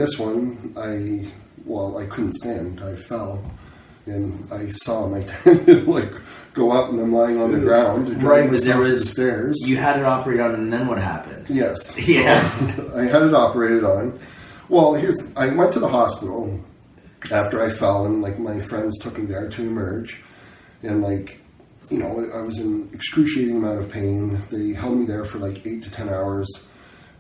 This one, I couldn't stand. I fell, and I saw my tendon like go up, and I'm lying on the ground. Right, but there was the stairs. You had it operated on, and then what happened? Yes. Yeah. So I had it operated on. Well, I went to the hospital after I fell, and like my friends took me there to emerge, and like, you know, I was in excruciating amount of pain. They held me there for like 8 to 10 hours.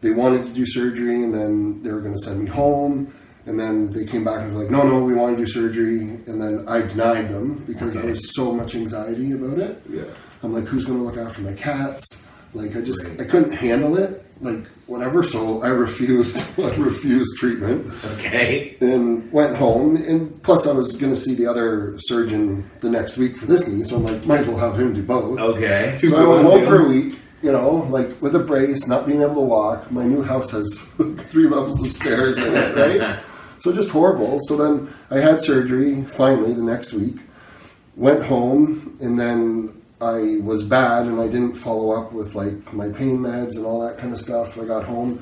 They wanted to do surgery, and then they were going to send me home. And then they came back and were like, no, we want to do surgery. And then I denied them because I was so much anxiety about it. Yeah. I'm like, who's going to look after my cats? Like, I couldn't handle it. Like, whatever. So I refused treatment. Okay. And went home. And plus I was going to see the other surgeon the next week for this knee. So I'm like, might as well have him do both. Okay. So I went home for a week. You know, like with a brace, not being able to walk. My new house has 3 levels of stairs in it, right? So just horrible. So then I had surgery finally the next week. Went home, and then I was bad, and I didn't follow up with like my pain meds and all that kind of stuff. I got home,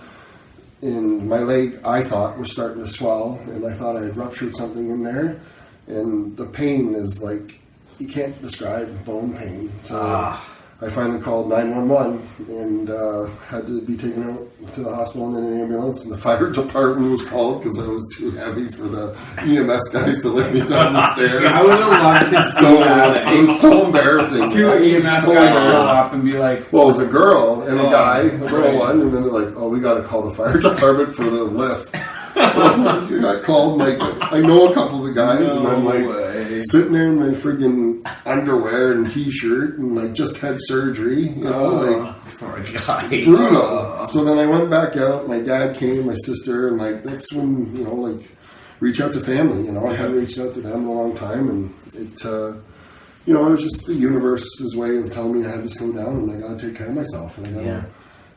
and my leg, I thought, was starting to swell, and I thought I had ruptured something in there. And the pain is like, you can't describe bone pain. So I finally called 911 and had to be taken out to the hospital in an ambulance, and the fire department was called because I was too heavy for the EMS guys to lift me down the stairs. I would have loved to see that. It was so embarrassing. 2 EMS guys show up and be like... Well, it was a girl and a guy, a little one, and then they're like, oh, we got to call the fire department for the lift. So I got called, like, I know a couple of the guys, and I'm like sitting there in my friggin' underwear and t-shirt, and like just had surgery, you know, like for a guy. Brutal. So then I went back out, my dad came, my sister, and like that's when, you know, like reach out to family, you know, I hadn't reached out to them in a long time, and it, you know, it was just the universe's way of telling me I had to slow down and I gotta take care of myself, and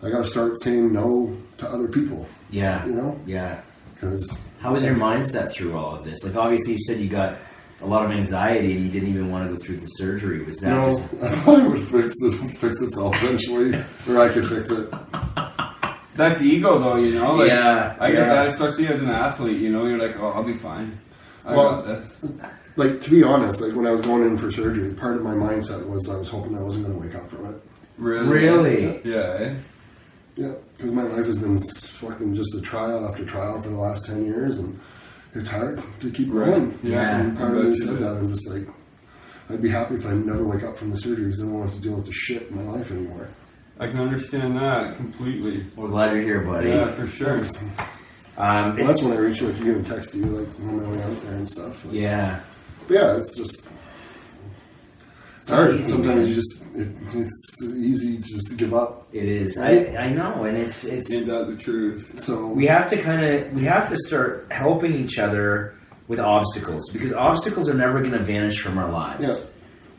I gotta start saying no to other people. Yeah. You know? Yeah. How was your mindset through all of this? Like, obviously, you said you got a lot of anxiety and you didn't even want to go through the surgery. Was that? No, I thought it would fix itself eventually, or I could fix it. That's ego, though, you know? Like, I get that, especially as an athlete, you know? You're like, oh, I'll be fine. I got this. Like, to be honest, like, when I was going in for surgery, part of my mindset was I was hoping I wasn't going to wake up from it. Really? Yeah. Yeah, because my life has been fucking just a trial after trial for the last 10 years, and it's hard to keep going. Yeah. And part of me said that. I'm just like, I'd be happy if I never wake up from the surgeries. I don't want to deal with the shit in my life anymore. I can understand that completely. We're glad you're here, buddy. Yeah, for sure. Well, that's when I reached out to you and text you, like, on my way out there and stuff. Like, yeah. But yeah, it's just... It's hard. Sometimes you just it's easy just to give up. It is. I know, and it's the truth. So we have to start helping each other with obstacles, because obstacles are never going to vanish from our lives.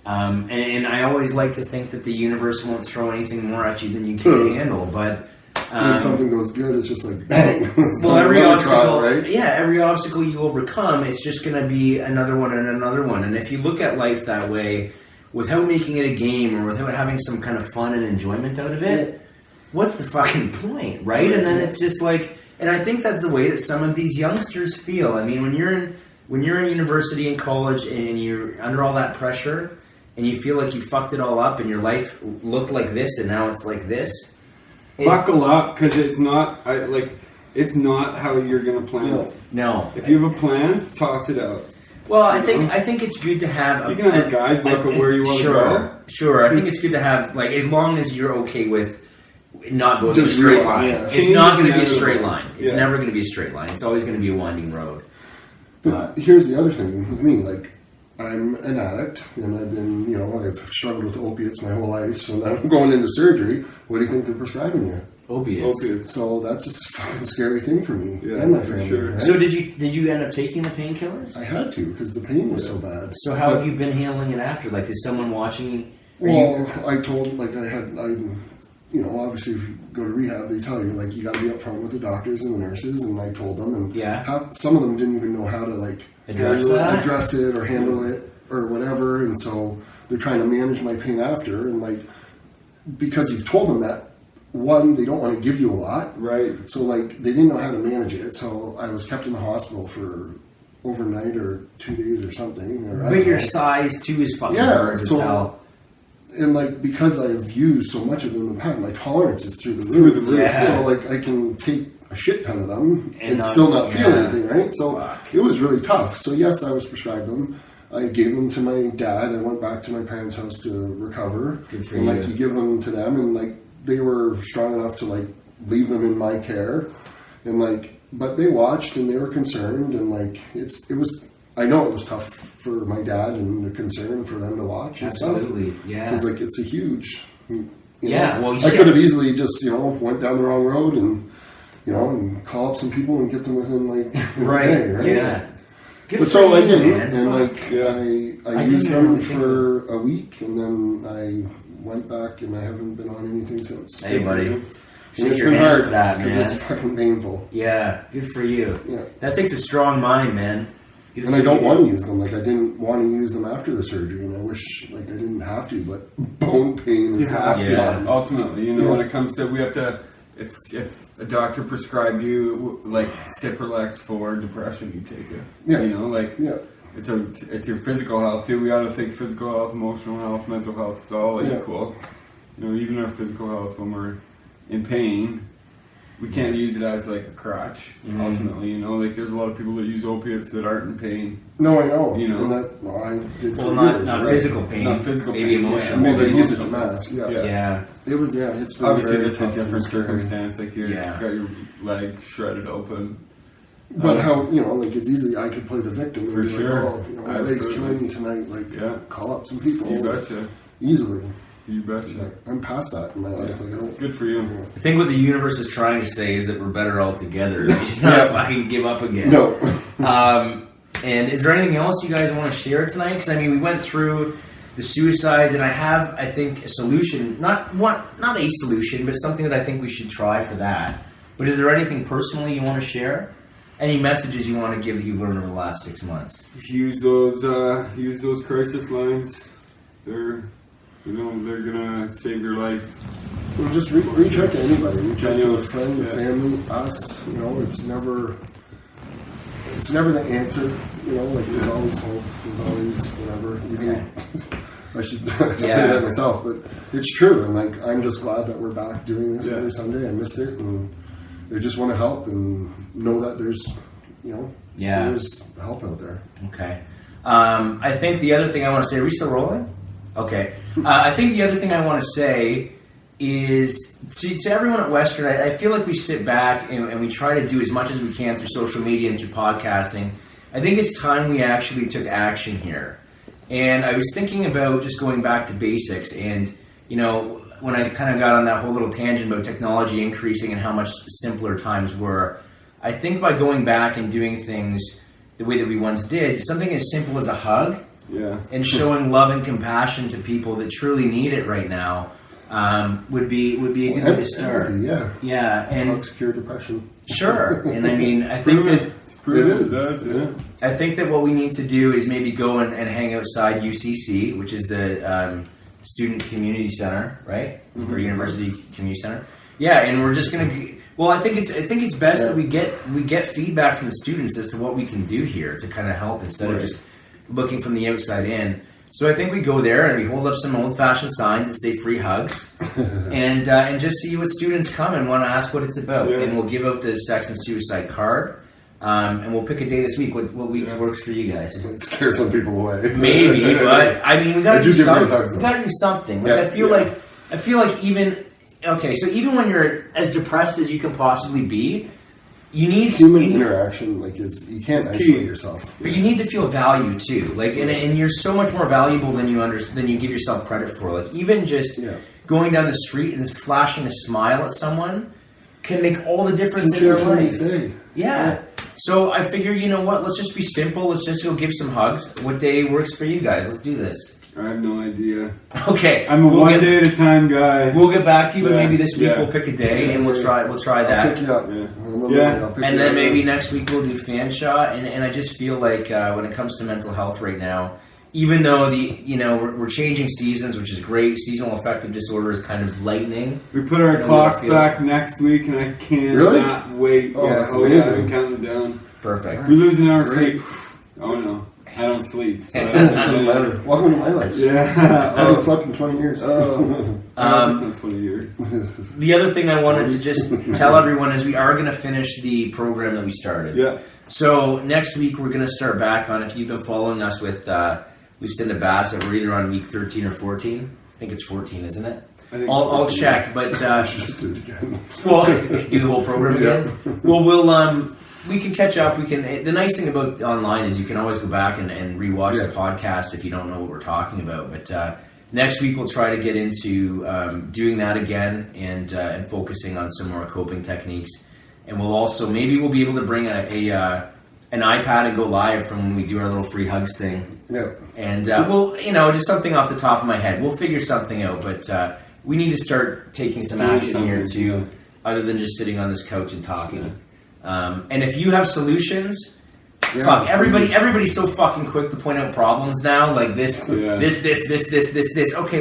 Yeah. And I always like to think that the universe won't throw anything more at you than you can handle, but when something goes good, it's just like bang. Well, every obstacle, trial, right? every obstacle you overcome, it's just going to be another one and another one. And if you look at life that way, without making it a game or without having some kind of fun and enjoyment out of it, what's the fucking point, right? And then it's just like, and I think that's the way that some of these youngsters feel. I mean, when you're in university and college and you're under all that pressure and you feel like you fucked it all up and your life looked like this and now it's like this. Buckle up, because it's not it's not how you're gonna plan it. No. If you have a plan, toss it out. Well, I think it's good to have you can have a guidebook of where you want to go. Sure. I think it's good to have, like, as long as you're okay with not going to a straight line. Yeah. It's not going to be a straight line. It's never going to be a straight line. It's always going to be a winding road. But here's the other thing with me, like, I'm an addict, and I've been, you know, I've struggled with opiates my whole life, so now I'm going into surgery. What do you think they're prescribing you? Opiates. So that's a fucking scary thing for me and my family. Sure. Right? So did you end up taking the painkillers? I had to, because the pain was so bad. So how have you been handling it after? Like, is someone watching? I told, like, you know, obviously if you go to rehab, they tell you, like, you got to be upfront with the doctors and the nurses, and I told them, and some of them didn't even know how to, like, address it or handle it or whatever, and so they're trying to manage my pain after, and, like, because you've told them that one, they don't want to give you a lot. Right. So, like, they didn't know how to manage it. So I was kept in the hospital for overnight or 2 days or something. But your size, too, is fucking hard to tell. And, like, because I've used so much of them in the past, my tolerance is through the roof. Yeah. So, like, I can take a shit ton of them and still not feel anything, right? So it was really tough. So, yes, I was prescribed them. I gave them to my dad. I went back to my parents' house to recover. Good for and, like, you. you give them to them, and, like, they were strong enough to, like, leave them in my care. And, like, but they watched and they were concerned. And, like, it was, I know it was tough for my dad and the concern for them to watch and Absolutely, stuff. yeah. Because, like, it's a huge, you yeah, know, well, I could have easily just, you know, went down the wrong road and, you know, and call up some people and get them within, like, a day, right? Yeah. Good But for so you, I did, man. and, like, I used them think for a week, and then I went back, and I haven't been on anything since. Hey, buddy. And Shake it's your been hand hard, for that, because man. it's fucking painful. Yeah, good for you. Yeah. That takes a strong mind, man. Good And for I don't you. want to use them. Like, I didn't want to use them after the surgery, and I wish, like, I didn't have to, but bone pain is You have to. Yeah. Ultimately, you know, when it comes to, we have to, if a doctor prescribed you, like, Cipralex for depression, you take it. Yeah. You know, like, Yeah. it's your physical health, too. We ought to think physical health, emotional health, mental health, it's all equal. You know, even our physical health, when we're in pain, we can't use it as, like, a crutch, ultimately, you know? Like, there's a lot of people that use opiates that aren't in pain. No, I know. You know. And that, well, I did for Well, years, not right? physical pain. Not physical maybe pain, emotional. Well, they Maybe use it to emotional. mask, yeah. Yeah. It was, it's been Obviously, very that's a tough different and scary. circumstance. Like, you've Yeah. got your leg shredded open. But how, you know, like, it's easily, I could play the victim. For and be sure. Like, oh, you know, my leg's Absolutely. killing me tonight. Like, Yeah. call up some people. You betcha. Easily. You betcha. Like, I'm past that in my life. Like, I don't, Good for you. I think what the universe is trying to say is that we're better all together. We should not fucking give up again. No. And is there anything else you guys want to share tonight? Because, I mean, we went through the suicides, and I have, I think, a solution. Not a solution, but something that I think we should try for that. But is there anything personally you want to share? Any messages you want to give that you've learned over the last 6 months? Use those crisis lines. They're gonna save your life. Well, just reach out to anybody. Reach out to a Genuine. friend, a family, us. You know, it's never the answer. You know, like, there's always hope. There's always whatever. Even, I should say that myself, but it's true. And, like, I'm just glad that we're back doing this every Sunday. I missed it, and I just want to help and know that there's, you know, there's help out there. Okay. I think the other thing I want to say, are we still rolling? Okay. I think the other thing I want to say is to everyone at Western, I feel like we sit back and we try to do as much as we can through social media and through podcasting. I think it's time we actually took action here. And I was thinking about just going back to basics, and, you know, when I kind of got on that whole little tangent about technology increasing and how much simpler times were, I think by going back and doing things the way that we once did, something as simple as a hug, and showing love and compassion to people that truly need it right now, would be a good way to start. Empathy, and helps cure depression. Sure. And I mean, I think that It is. I think that what we need to do is maybe go and hang outside UCC, which is the Student Community Center, right? Or University Community Center. Yeah, and we're just gonna. Well, I think it's best that we get feedback from the students as to what we can do here to kind of help instead of just looking from the outside in. So I think we go there and we hold up some old-fashioned signs that say "free hugs," and just see what students come and want to ask what it's about. Yeah. And we'll give out the sex and suicide card. And we'll pick a day this week. What week works for you guys? It scares some people away. Maybe, but I mean, we gotta do something. We gotta do something. Like, I feel like even so even when you're as depressed as you can possibly be, you need human interaction. Like, you can't isolate yourself. But you need to feel value too. Like, and you're so much more valuable than you give yourself credit for. Like, even just going down the street and just flashing a smile at someone can make all the difference in their life. Yeah. So I figure, you know what? Let's just be simple. Let's just go give some hugs. What day works for you guys? Let's do this. I have no idea. Okay. I'm a one day at a time guy. We'll get back to you, but maybe this week we'll pick a day and we'll try that. I'll pick you up. And then maybe next week we'll do fan shot. And I just feel like when it comes to mental health right now, even though we're changing seasons, which is great. Seasonal affective disorder is kind of lightening. We put our clocks back next week, and I cannot wait. Oh, that's amazing. amazing. I'm counting down. Perfect. We're losing our sleep. Oh no, I don't sleep. So It doesn't matter. Welcome to my life. Yeah. I haven't slept in 20 years. 20 years. The other thing I wanted to just tell everyone is we are going to finish the program that we started. Yeah. So next week we're going to start back on. If you've been following us with Lucinda Bassett, we're either on week 13 or 14. I think it's 14, isn't it? I'll check, but Just do it again. well, do the whole program again. Well, we can catch up. We can. The nice thing about online is you can always go back and rewatch the podcast if you don't know what we're talking about. But next week we'll try to get into doing that again and focusing on some more coping techniques. And we'll also maybe we'll be able to bring an iPad and go live from when we do our little free hugs thing. Yeah. And we'll just something off the top of my head. We'll figure something out. But we need to start taking some action here too, other than just sitting on this couch and talking. And if you have solutions, fuck, everybody's so fucking quick to point out problems now, like this. Okay,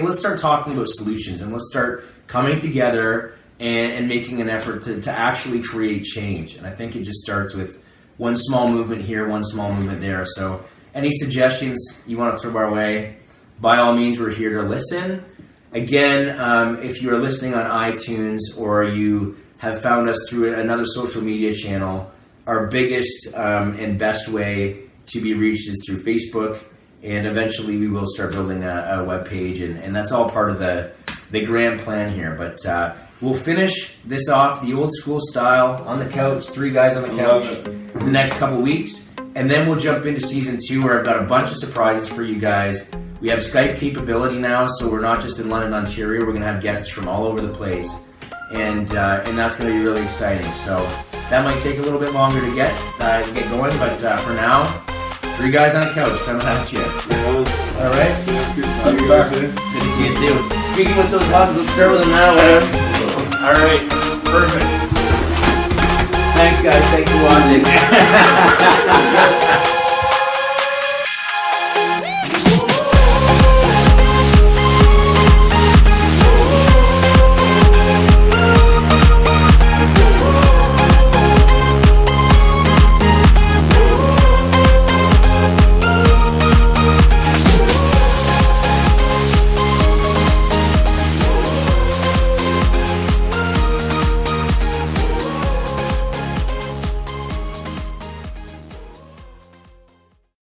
let's start talking about solutions, and let's start coming together and making an effort to actually create change. And I think it just starts with one small movement here, one small movement there. So any suggestions you want to throw our way, by all means, we're here to listen. Again, if you are listening on iTunes or you have found us through another social media channel, our biggest and best way to be reached is through Facebook, and eventually we will start building a web page, and that's all part of the grand plan here. But we'll finish this off the old school style on the couch, 3 guys on the couch, the next couple weeks, and then we'll jump into season 2 where I've got a bunch of surprises for you guys. We have Skype capability now, so we're not just in London, Ontario. We're going to have guests from all over the place. And that's going to be really exciting. So that might take a little bit longer to get going, but for now, 3 guys on a couch coming at you. All right? I'll be back. Good to see you too. Speaking with those hugs, let's start with them now. All right, perfect. Thanks, guys. Thanks for watching.